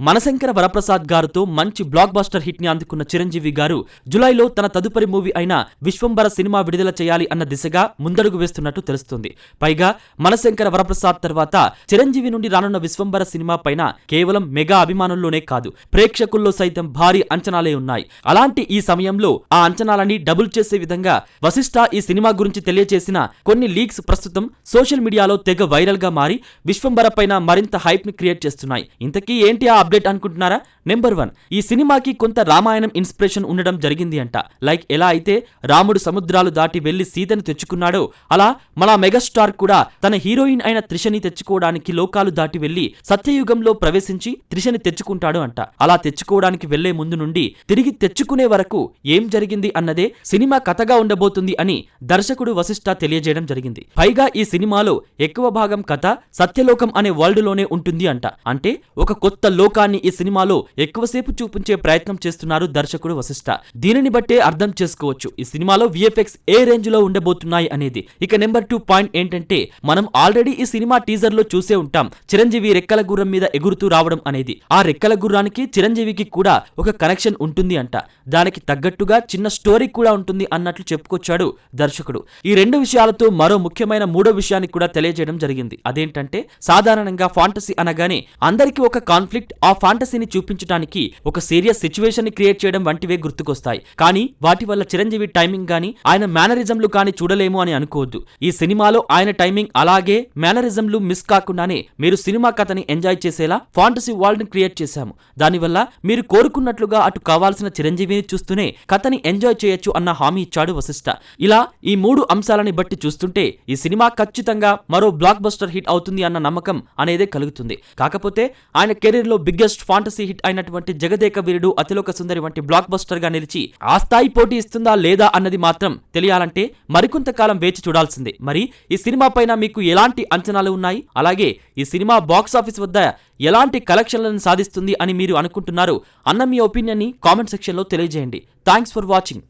మనశంకర వరప్రసాద్ గారితో మంచి block buster hit ని అందుకున్న చిరంజీవి గారు జులైలో తన తదుపరి మూవీ అయిన విశ్వంబర సినిమా విడుదల చేయాలి అన్న దిశగా ముందడుగు వేస్తున్నట్టు తెలుస్తుంది. పైగా మనశంకర వరప్రసాద్ తర్వాత చిరంజీవి నుండి రానున్న విశ్వంబర సినిమా పైన కేవలం మెగా అభిమానుల్లోనే కాదు, ప్రేక్షకుల్లో సైతం భారీ అంచనాలే ఉన్నాయి. అలాంటి ఈ సమయంలో ఆ అంచనాలని డబుల్ చేసే విధంగా వశిష్ఠ ఈ సినిమా గురించి తెలియజేసిన కొన్ని లీక్స్ ప్రస్తుతం సోషల్ మీడియాలో తెగ వైరల్ గా మారి విశ్వంబర పైన మరింత హైప్ ని క్రియేట్ చేస్తున్నాయి. ఇంతకీ ఏంటి ఆ అప్డేట్ అనుకుంటున్నారా? నెంబర్ 1, ఈ సినిమాకి కొంత రామాయణం ఇన్స్పిరేషన్ ఉండడం జరిగింది అంట. లైక్ ఎలా అయితే రాముడు సముద్రాలు దాటి వెళ్లి సీతను తెచ్చుకున్నాడో అలా మన మెగాస్టార్ కూడా తన హీరోయిన్ అయిన త్రిషని తెచ్చుకోవడానికి లోకాలు దాటి వెళ్లి సత్యయుగంలో ప్రవేశించి త్రిషని తెచ్చుకుంటాడు అంట. అలా తెచ్చుకోవడానికి వెళ్లే ముందు నుండి తిరిగి తెచ్చుకునే వరకు ఏం జరిగింది అన్నదే సినిమా కథగా ఉండబోతుంది అని దర్శకుడు వశిష్ఠ తెలియజేయడం జరిగింది. పైగా ఈ సినిమాలో ఎక్కువ భాగం కథ సత్యలోకం అనే వరల్డ్ లోనే ఉంటుంది అంట. అంటే ఒక కొత్త లోకాన్ని ఈ సినిమాలో ఎక్కువసేపు చూపించే ప్రయత్నం చేస్తున్నారు దర్శకుడు వశిష్ఠ. దీనిని బట్టే అర్థం చేసుకోవచ్చు ఈ సినిమాలో విఎఫ్ఎక్స్ ఏ రేంజ్ లో ఉండబోతున్నాయి అనేది. ఇక నెంబర్ 2 పాయింట్ ఏంటంటే, మనం ఆల్రెడీ ఈ సినిమా టీజర్ లో చూసే ఉంటాం చిరంజీవి రెక్కల గుర్రం మీద ఎగురుతూ రావడం అనేది. ఆ రెక్కల గుర్రానికి చిరంజీవికి కూడా ఒక కనెక్షన్ ఉంటుంది అంట. దానికి తగ్గట్టుగా చిన్న స్టోరీ కూడా ఉంటుంది అన్నట్లు చెప్పుకొచ్చాడు దర్శకుడు. ఈ రెండు విషయాలతో మరో ముఖ్యమైన మూడో విషయాన్ని కూడా తెలియజేయడం జరిగింది. అదేంటంటే, సాధారణంగా ఫాంటసీ అనగానే అందరికీ ఒక కాన్ఫ్లిక్ట్, ఆ ఫాంటసీని చూపించడానికి ఒక సీరియస్ సిచ్యువేషన్ ని క్రియేట్ చేయడం వంటివే గుర్తుకొస్తాయి. కానీ వాటి వల్ల చిరంజీవి టైమింగ్ గానీ ఆయన మేనరిజంలు కానీ చూడలేము అని అనుకోవద్దు. ఈ సినిమాలో ఆయన టైమింగ్ అలాగే మేనరిజంలు మిస్ కాకుండానే మీరు సినిమా కథని ఎంజాయ్ చేసేలా ఫాంటసీ వరల్డ్ ని క్రియేట్ చేశాము. దానివల్ల మీరు కోరుకున్నట్లుగా అటు కావాల్సిన చిరంజీవిని చూస్తూనే కథని ఎంజాయ్ చేయొచ్చు అన్న హామీ ఇచ్చాడు వశిష్ఠ. ఇలా ఈ 3 అంశాలని బట్టి చూస్తుంటే ఈ సినిమా ఖచ్చితంగా మరో బ్లాక్ బస్టర్ హిట్ అవుతుంది అన్న నమ్మకం అనేదే కలుగుతుంది. కాకపోతే ఆయన కెరీర్ లో బిగ్గెస్ట్ ఫాంటసీ హిట్ అయినటువంటి జగదేక వీరుడు అతిలోక సుందరి వంటి బ్లాక్ బస్టర్ గా నిలిచి ఆ స్థాయి పోటీ ఇస్తుందా లేదా అన్నది మాత్రం తెలియాలంటే మరికొంతకాలం వేచి చూడాల్సిందే. మరి ఈ సినిమా పైన మీకు ఎలాంటి అంచనాలు ఉన్నాయి? అలాగే ఈ సినిమా బాక్స్ ఆఫీస్ వద్ద ఎలాంటి కలెక్షన్లను సాధిస్తుంది అని మీరు అనుకుంటున్నారు అన్న మీ ఒపీనియన్ ని కామెంట్ సెక్షన్ లో తెలియజేయండి. Thanks for watching.